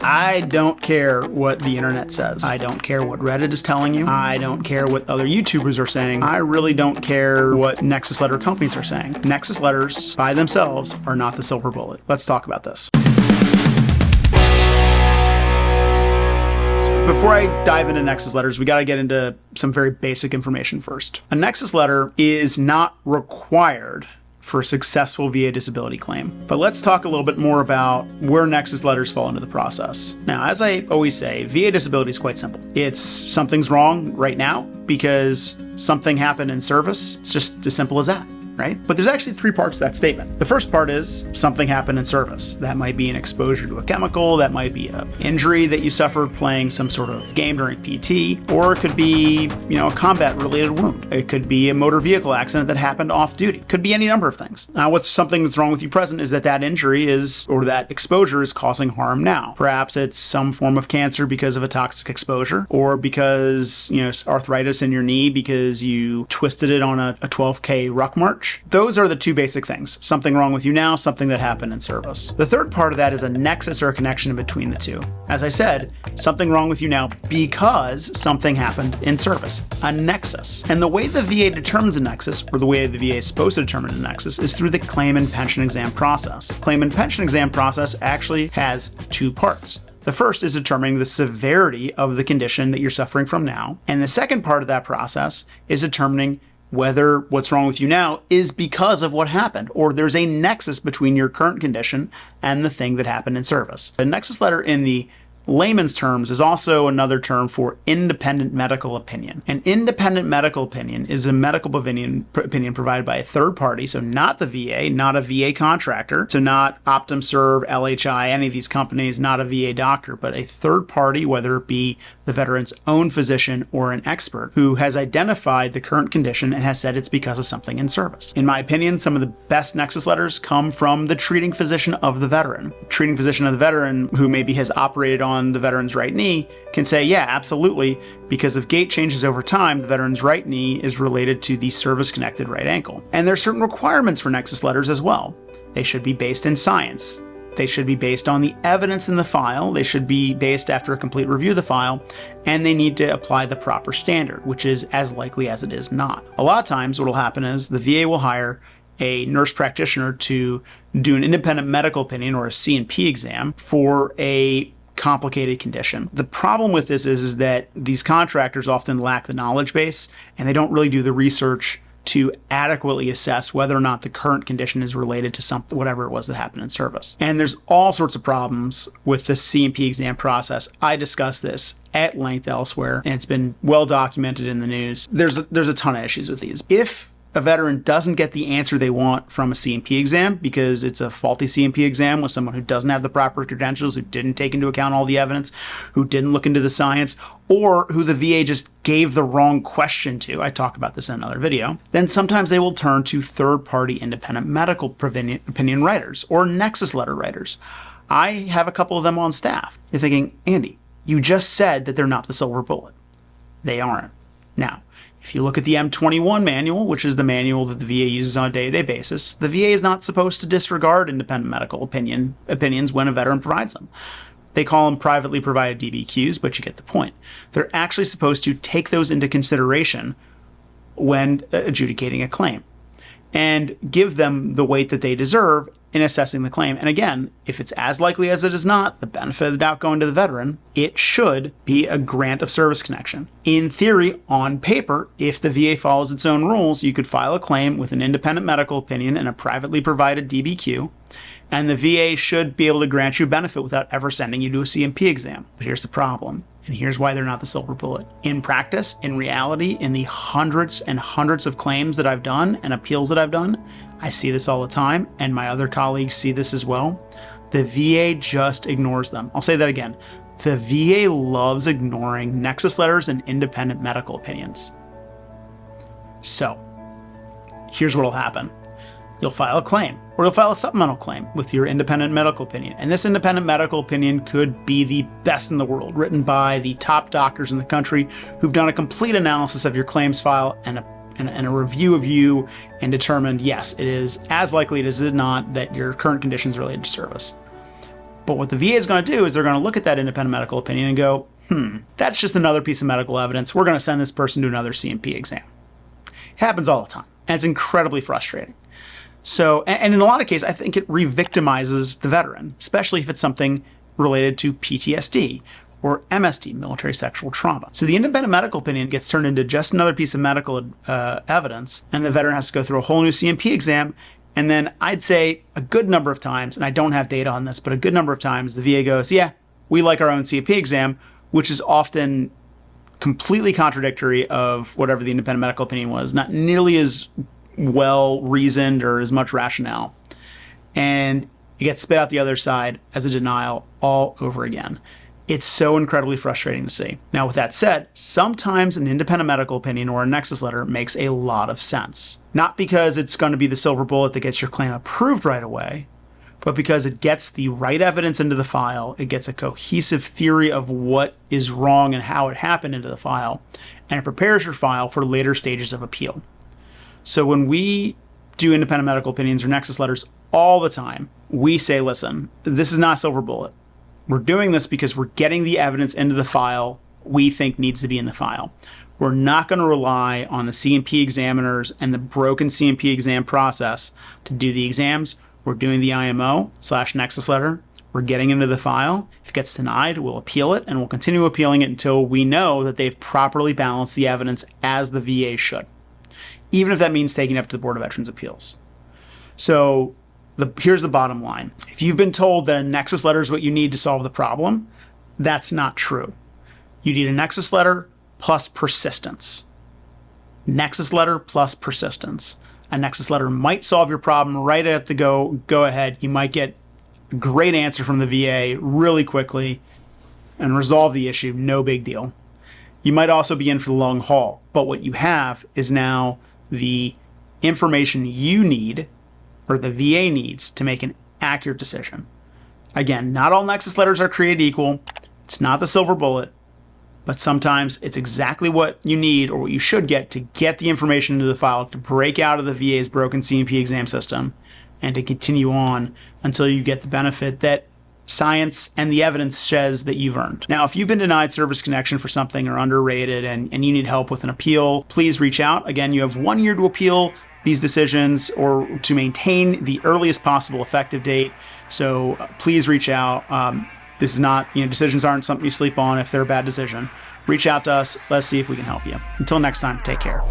I don't care what the internet says. I don't care what Reddit is telling you. I don't care what other YouTubers are saying. I really don't care what Nexus Letter companies are saying. Nexus Letters by themselves are not the silver bullet. Let's talk about this. Before I dive into Nexus Letters, we got to get into some very basic information first. A Nexus Letter is not required for a successful VA disability claim. But let's talk a little bit more about where Nexus Letters fall into the process. Now, as I always say, VA disability is quite simple. It's something's wrong right now because something happened in service. It's just as simple as that. Right? But there's actually three parts to that statement. The first part is something happened in service. That might be an exposure to a chemical, that might be an injury that you suffered playing some sort of game during PT, or it could be, a combat-related wound. It could be a motor vehicle accident that happened off duty. It could be any number of things. Now, what's something that's wrong with you present is that injury or that exposure is causing harm now. Perhaps it's some form of cancer because of a toxic exposure, or because, arthritis in your knee because you twisted it on a 12K ruck march. Those are the two basic things. Something wrong with you now, something that happened in service. The third part of that is a nexus or a connection in between the two. As I said, something wrong with you now because something happened in service. A nexus. And the way the VA determines a nexus, or the way the VA is supposed to determine a nexus, is through the claim and pension exam process. Claim and pension exam process actually has two parts. The first is determining the severity of the condition that you're suffering from now. And the second part of that process is determining whether what's wrong with you now is because of what happened, or there's a nexus between your current condition and the thing that happened in service. A Nexus Letter in the layman's terms is also another term for independent medical opinion. An independent medical opinion is a medical opinion provided by a third party, so not the VA, not a VA contractor, so not OptumServe, LHI, any of these companies, not a VA doctor, but a third party, whether it be the veteran's own physician or an expert who has identified the current condition and has said it's because of something in service. In my opinion, some of the best Nexus Letters come from the treating physician of the veteran. The treating physician of the veteran, who maybe has operated on the veteran's right knee, can say, yeah, absolutely, because of gait changes over time, the veteran's right knee is related to the service-connected right ankle. And there are certain requirements for Nexus Letters as well. They should be based in science. They should be based on the evidence in the file. They should be based after a complete review of the file, and they need to apply the proper standard, which is as likely as it is not. A lot of times what will happen is the VA will hire a nurse practitioner to do an independent medical opinion or a C&P exam for a complicated condition. The problem with this is that these contractors often lack the knowledge base, and they don't really do the research to adequately assess whether or not the current condition is related to something, whatever it was that happened in service. And there's all sorts of problems with the C&P exam process. I discussed this at length elsewhere, and it's been well documented in the news. There's a ton of issues with these. If a veteran doesn't get the answer they want from a C&P exam because it's a faulty C&P exam with someone who doesn't have the proper credentials, who didn't take into account all the evidence, who didn't look into the science, or who the VA just gave the wrong question to, I talk about this in another video, then sometimes they will turn to third-party independent medical opinion writers or Nexus Letter writers. I have a couple of them on staff. You're thinking, Andy, you just said that they're not the silver bullet. They aren't. Now, if you look at the M21 manual, which is the manual that the VA uses on a day-to-day basis, the VA is not supposed to disregard independent medical opinions when a veteran provides them. They call them privately provided DBQs, but you get the point. They're actually supposed to take those into consideration when adjudicating a claim and give them the weight that they deserve in assessing the claim. And again, if it's as likely as it is not, the benefit of the doubt going to the veteran, it should be a grant of service connection. In theory, on paper, if the VA follows its own rules, you could file a claim with an independent medical opinion and a privately provided DBQ, and the VA should be able to grant you benefit without ever sending you to a C&P exam. But here's the problem. And here's why they're not the silver bullet. In practice, in reality, in the hundreds and hundreds of claims that I've done and appeals that I've done, I see this all the time, and my other colleagues see this as well. The VA just ignores them. I'll say that again. The VA loves ignoring Nexus Letters and independent medical opinions. So, here's what will happen. You'll file a claim, or you'll file a supplemental claim with your independent medical opinion. And this independent medical opinion could be the best in the world, written by the top doctors in the country who've done a complete analysis of your claims file and a review of you and determined, yes, it is as likely as it is not that your current condition is related to service. But what the VA is going to do is they're going to look at that independent medical opinion and go, that's just another piece of medical evidence. We're going to send this person to another C&P exam. It happens all the time, and it's incredibly frustrating. So, and in a lot of cases, I think it re-victimizes the veteran, especially if it's something related to PTSD or MST, military sexual trauma. So the independent medical opinion gets turned into just another piece of medical evidence, and the veteran has to go through a whole new C&P exam. And then I'd say a good number of times, and I don't have data on this, but a good number of times the VA goes, yeah, we like our own C&P exam, which is often completely contradictory of whatever the independent medical opinion was, not nearly as well reasoned or as much rationale. And it gets spit out the other side as a denial all over again. It's so incredibly frustrating to see. Now, with that said, sometimes an independent medical opinion or a Nexus letter makes a lot of sense. Not because it's going to be the silver bullet that gets your claim approved right away, but because it gets the right evidence into the file, it gets a cohesive theory of what is wrong and how it happened into the file, and it prepares your file for later stages of appeal. So when we do independent medical opinions or Nexus letters all the time, we say, listen, this is not a silver bullet. We're doing this because we're getting the evidence into the file we think needs to be in the file. We're not going to rely on the C&P examiners and the broken C&P exam process to do the exams. We're doing the IMO/Nexus letter. We're getting into the file. If it gets denied, we'll appeal it, and we'll continue appealing it until we know that they've properly balanced the evidence as the VA should, even if that means taking it up to the Board of Veterans' Appeals. So here's the bottom line. If you've been told that a Nexus letter is what you need to solve the problem, that's not true. You need a Nexus letter plus persistence. Nexus letter plus persistence. A Nexus letter might solve your problem right at the go ahead. You might get a great answer from the VA really quickly and resolve the issue, no big deal. You might also be in for the long haul, but what you have is now the information you need or the VA needs to make an accurate decision. Again, not all Nexus letters are created equal. It's not the silver bullet, but sometimes it's exactly what you need or what you should get to get the information into the file to break out of the VA's broken C&P exam system and to continue on until you get the benefit that science and the evidence says that you've earned. Now, if you've been denied service connection for something or underrated and you need help with an appeal, please reach out. Again, you have 1 year to appeal these decisions or to maintain the earliest possible effective date. So please reach out. This is not, decisions aren't something you sleep on if they're a bad decision. Reach out to us. Let's see if we can help you. Until next time, take care.